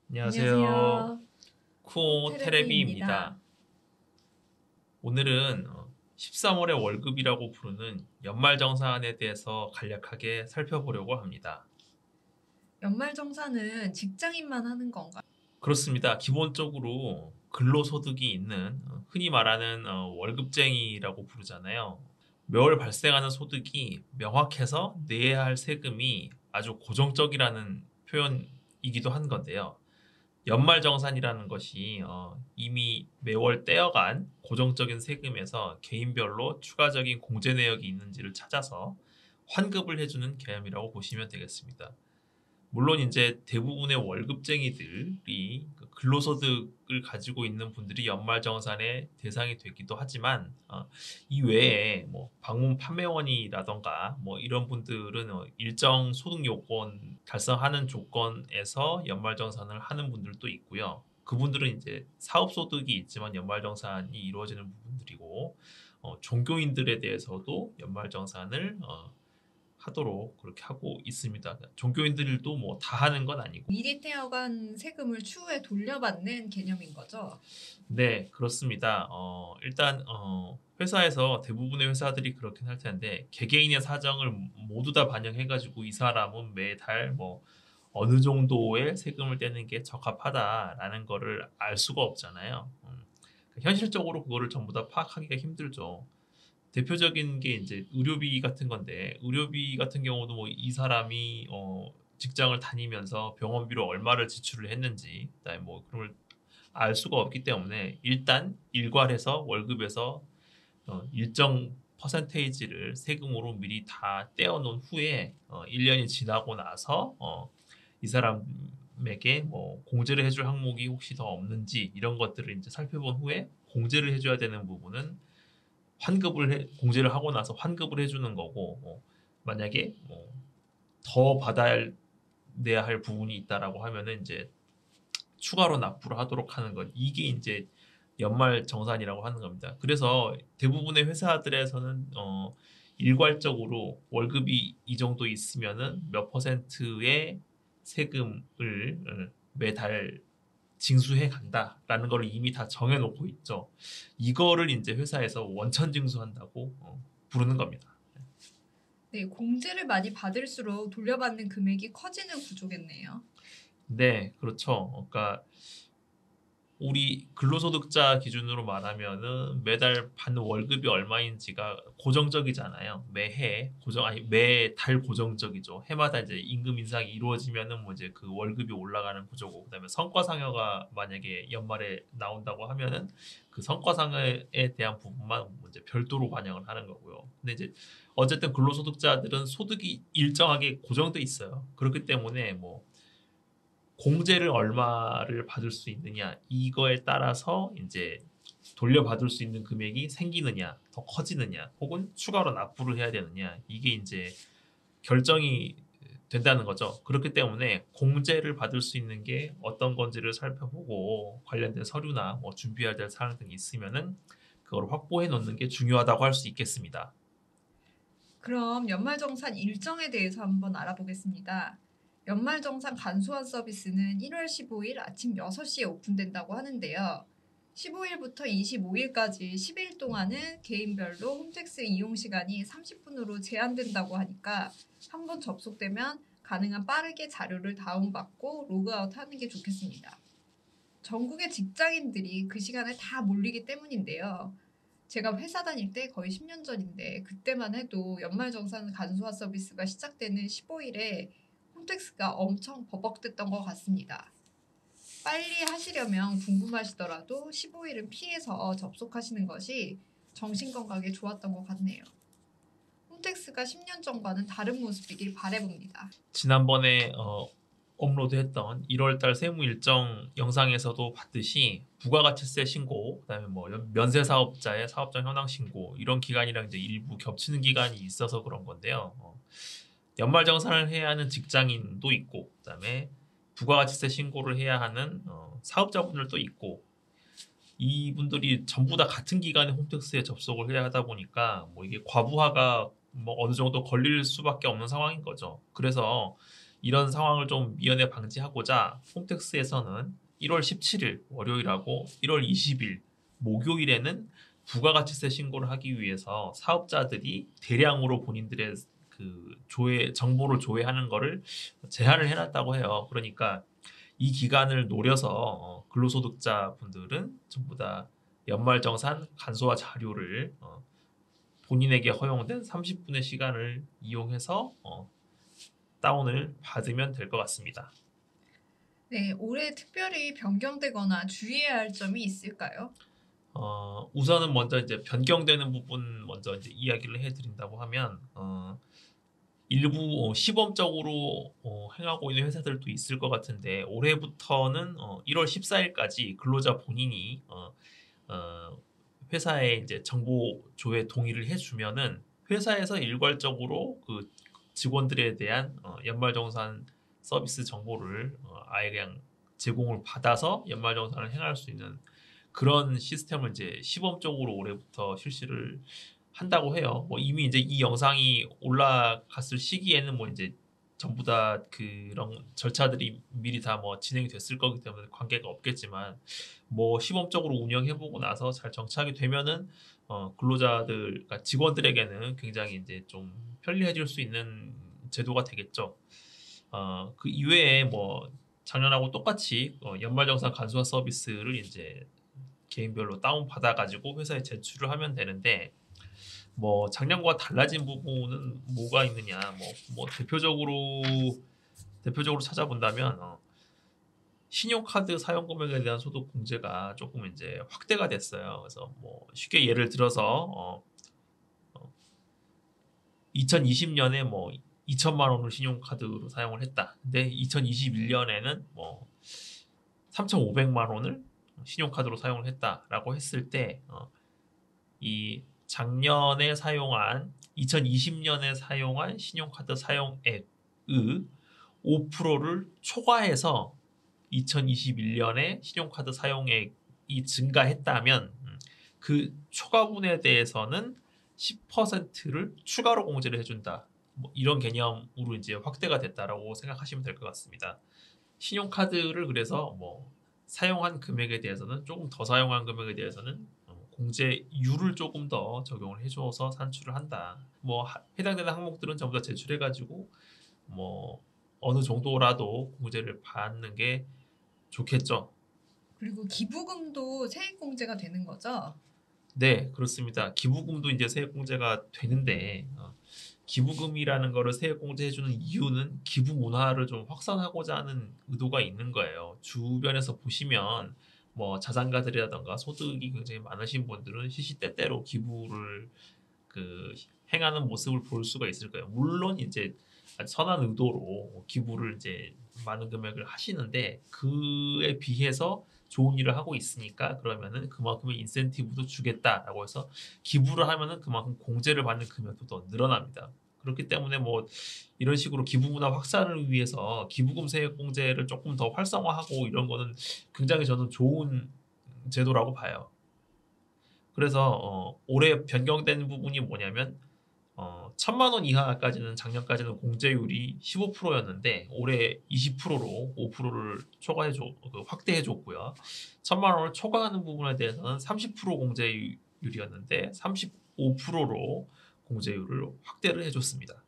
안녕하세요. 안녕하세요. 쿠오 테레비입니다. 테레비입니다. 오늘은 13월의 월급이라고 부르는 연말정산에 대해서 간략하게 살펴보려고 합니다. 연말정산은 직장인만 하는 건가요? 그렇습니다. 기본적으로 근로소득이 있는 흔히 말하는 월급쟁이라고 부르잖아요. 매월 발생하는 소득이 명확해서 내야 할 세금이 아주 고정적이라는 표현이기도 한 건데요. 연말정산이라는 것이 이미 매월 떼어간 고정적인 세금에서 개인별로 추가적인 공제 내역이 있는지를 찾아서 환급을 해주는 개념이라고 보시면 되겠습니다. 물론 이제 대부분의 월급쟁이들이 그 근로소득을 가지고 있는 분들이 연말정산의 대상이 되기도 하지만 이 외에 뭐 방문 판매원이라던가 뭐 이런 분들은 일정 소득 요건 달성하는 조건에서 연말정산을 하는 분들도 있고요. 그분들은 이제 사업소득이 있지만 연말정산이 이루어지는 부분들이고 종교인들에 대해서도 연말정산을 하도록 그렇게 하고 있습니다. 종교인들도 뭐 다 하는 건 아니고. 미리 떼어간 세금을 추후에 돌려받는 개념인 거죠. 네, 그렇습니다. 일단 회사에서 대부분의 회사들이 그렇긴 할 텐데 개개인의 사정을 모두 다 반영해가지고 이 사람은 매달 뭐 어느 정도의 세금을 떼는 게 적합하다라는 거를 알 수가 없잖아요. 현실적으로 그거를 전부 다 파악하기가 힘들죠. 대표적인 게 이제 의료비 같은 건데 의료비 같은 경우도 뭐 이 사람이 직장을 다니면서 병원비로 얼마를 지출을 했는지 그다음에 뭐 그런 걸 알 수가 없기 때문에 일단 일괄해서 월급에서 일정 퍼센테이지를 세금으로 미리 다 떼어 놓은 후에 1년이 지나고 나서 이 사람에게 뭐 공제를 해줄 항목이 혹시 더 없는지 이런 것들을 이제 살펴본 후에 공제를 해줘야 되는 부분은 공제를 하고 나서 환급을 해주는 거고 만약에 더 받아야 내야 할 부분이 있다라고 하면은 이제 추가로 납부를 하도록 하는 것 이게 이제 연말 정산이라고 하는 겁니다. 그래서 대부분의 회사들에서는 일괄적으로 월급이 이 정도 있으면은 몇 퍼센트의 세금을 매달 징수해 간다라는 걸 이미 다 정해놓고 있죠. 이거를 이제 회사에서 원천 징수한다고 부르는 겁니다. 네, 공제를 많이 받을수록 돌려받는 금액이 커지는 구조겠네요. 네, 그렇죠. 그러니까 우리 근로소득자 기준으로 말하면은 매달 받는 월급이 얼마인지가 고정적이잖아요. 매해 아니 매달 고정적이죠. 해마다 이제 임금 인상이 이루어지면은 뭐 이제 그 월급이 올라가는 구조고, 그다음에 성과상여가 만약에 연말에 나온다고 하면은 그 성과상여에 대한 부분만 뭐 이제 별도로 반영을 하는 거고요. 근데 이제 어쨌든 근로소득자들은 소득이 일정하게 고정돼 있어요. 그렇기 때문에 뭐 공제를 얼마를 받을 수 있느냐 이거에 따라서 이제 돌려받을 수 있는 금액이 생기느냐 더 커지느냐 혹은 추가로 납부를 해야 되느냐 이게 이제 결정이 된다는 거죠. 그렇기 때문에 공제를 받을 수 있는 게 어떤 건지를 살펴보고 관련된 서류나 뭐 준비해야 될 사항 등이 있으면은 그걸 확보해 놓는 게 중요하다고 할 수 있겠습니다. 그럼 연말정산 일정에 대해서 한번 알아보겠습니다. 연말정산 간소화 서비스는 1월 15일 아침 6시에 오픈된다고 하는데요. 15일부터 25일까지 10일 동안은 개인별로 홈택스 이용 시간이 30분으로 제한된다고 하니까 한번 접속되면 가능한 빠르게 자료를 다운받고 로그아웃 하는 게 좋겠습니다. 전국의 직장인들이 그 시간에 다 몰리기 때문인데요. 제가 회사 다닐 때 거의 10년 전인데 그때만 해도 연말정산 간소화 서비스가 시작되는 15일에 홈택스가 엄청 버벅댔던 것 같습니다. 빨리 하시려면 궁금하시더라도 15일은 피해서 접속하시는 것이 정신건강에 좋았던 것 같네요. 홈택스가 10년 전과는 다른 모습이길 바라봅니다. 지난번에 업로드했던 1월달 세무 일정 영상에서도 봤듯이 부가가치세 신고, 그다음에 뭐 면세 사업자의 사업장 현황 신고 이런 기간이랑 이제 일부 겹치는 기간이 있어서 그런 건데요. 연말정산을 해야 하는 직장인도 있고, 그다음에 부가가치세 신고를 해야 하는 사업자분들도 있고, 이분들이 전부 다 같은 기간에 홈택스에 접속을 해야 하다 보니까 뭐 이게 과부하가 뭐 어느 정도 걸릴 수밖에 없는 상황인 거죠. 그래서 이런 상황을 좀 미연에 방지하고자 홈택스에서는 1월 17일 월요일하고 1월 20일 목요일에는 부가가치세 신고를 하기 위해서 사업자들이 대량으로 본인들의 그 조회 정보를 조회하는 거를 제한을 해놨다고 해요. 그러니까 이 기간을 노려서 근로소득자 분들은 전부 다 연말정산 간소화 자료를 본인에게 허용된 30분의 시간을 이용해서 다운을 받으면 될 것 같습니다. 네, 올해 특별히 변경되거나 주의해야 할 점이 있을까요? 우선은 먼저 이제 변경되는 부분 먼저 이제 이야기를 해드린다고 하면 일부 시범적으로 행하고 있는 회사들도 있을 것 같은데 올해부터는 1월 14일까지 근로자 본인이 회사에 이제 정보 조회 동의를 해주면은 회사에서 일괄적으로 그 직원들에 대한 연말정산 서비스 정보를 아예 그냥 제공을 받아서 연말정산을 행할 수 있는 그런 시스템을 이제 시범적으로 올해부터 실시를 한다고 해요. 뭐 이미 이제 이 영상이 올라갔을 시기에는 뭐 이제 전부 다 그런 절차들이 미리 다 뭐 진행이 됐을 거기 때문에 관계가 없겠지만 뭐 시범적으로 운영해보고 나서 잘 정착이 되면은 근로자들, 그러니까 직원들에게는 굉장히 이제 좀 편리해질 수 있는 제도가 되겠죠. 그 이외에 뭐 작년하고 똑같이 연말정산 간소화 서비스를 이제 개인별로 다운 받아가지고 회사에 제출을 하면 되는데 뭐 작년과 달라진 부분은 뭐가 있느냐 뭐 대표적으로 찾아본다면 신용카드 사용 금액에 대한 소득 공제가 조금 이제 확대가 됐어요. 그래서 뭐 쉽게 예를 들어서 2020년에 뭐 2천만 원을 신용카드로 사용을 했다. 근데 2021년에는 뭐 3,500만 원을 신용카드로 사용을 했다라고 했을 때 이 작년에 사용한 2020년에 사용한 신용카드 사용액의 5%를 초과해서 2021년에 신용카드 사용액이 증가했다면 그 초과분에 대해서는 10%를 추가로 공제를 해준다. 뭐 이런 개념으로 이제 확대가 됐다라고 생각하시면 될 것 같습니다. 신용카드를 그래서 뭐 사용한 금액에 대해서는 조금 더 사용한 금액에 대해서는 공제율을 조금 더 적용을 해줘서 산출을 한다. 뭐 해당되는 항목들은 전부 다 제출해가지고 뭐 어느 정도라도 공제를 받는 게 좋겠죠. 그리고 기부금도 세액공제가 되는 거죠? 네, 그렇습니다. 기부금도 이제 세액공제가 되는데 기부금이라는 거를 세액공제해주는 이유는 기부 문화를 좀 확산하고자 하는 의도가 있는 거예요. 주변에서 보시면 뭐 자산가들이라던가 소득이 굉장히 많으신 분들은 시시때때로 기부를 그 행하는 모습을 볼 수가 있을 거예요. 물론 이제 선한 의도로 기부를 이제 많은 금액을 하시는데 그에 비해서 좋은 일을 하고 있으니까 그러면은 그만큼의 인센티브도 주겠다라고 해서 기부를 하면은 그만큼 공제를 받는 금액도 더 늘어납니다. 그렇기 때문에 뭐 이런 식으로 기부 문화 확산을 위해서 기부금 세액 공제를 조금 더 활성화하고 이런 거는 굉장히 저는 좋은 제도라고 봐요. 그래서 올해 변경된 부분이 뭐냐면 1,000만 원 이하까지는 작년까지는 공제율이 15%였는데 올해 20%로 5%를 확대해 줬고요. 1,000만 원을 초과하는 부분에 대해서는 30% 공제율이었는데 35%로 공제율을 확대를 해 줬습니다.